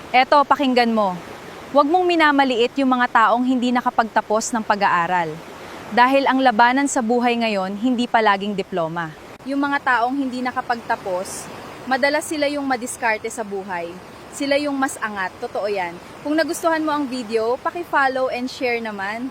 Eto, pakinggan mo. Huwag mong minamaliit yung mga taong hindi nakapagtapos ng pag-aaral. Dahil ang labanan sa buhay ngayon, hindi palaging diploma. Yung mga taong hindi nakapagtapos, madalas sila yung madiskarte sa buhay. Sila yung mas angat, totoo yan. Kung nagustuhan mo ang video, paki-follow and share naman.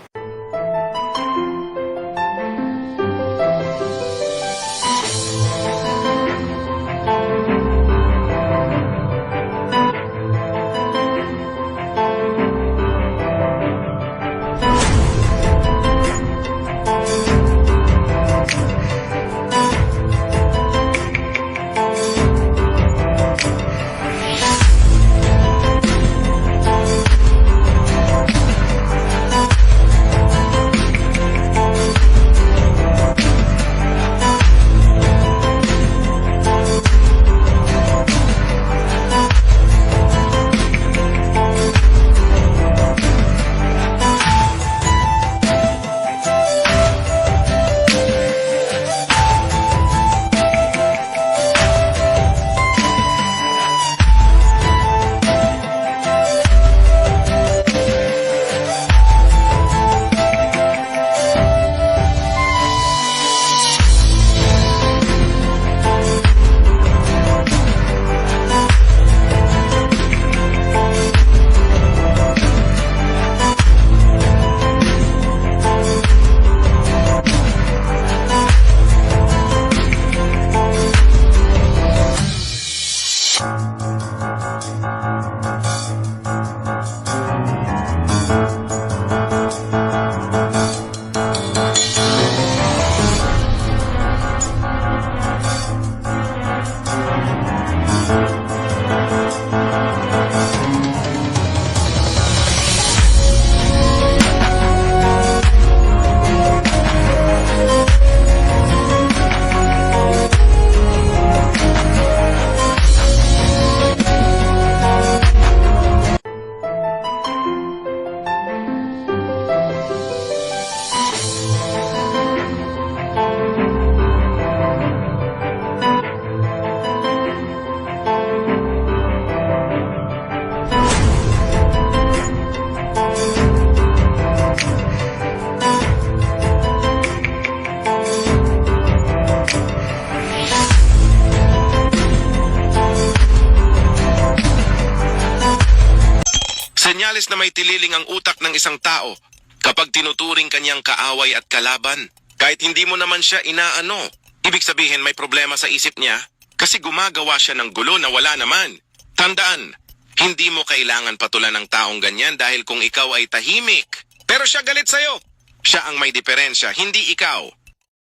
Senyales na may tililing ang utak ng isang tao kapag tinuturing kanyang kaaway at kalaban. Kahit hindi mo naman siya inaano, ibig sabihin may problema sa isip niya kasi gumagawa siya ng gulo na wala naman. Tandaan, hindi mo kailangan patulan ng taong ganyan dahil kung ikaw ay tahimik, pero siya galit sa'yo. Siya ang may diferensya, hindi ikaw.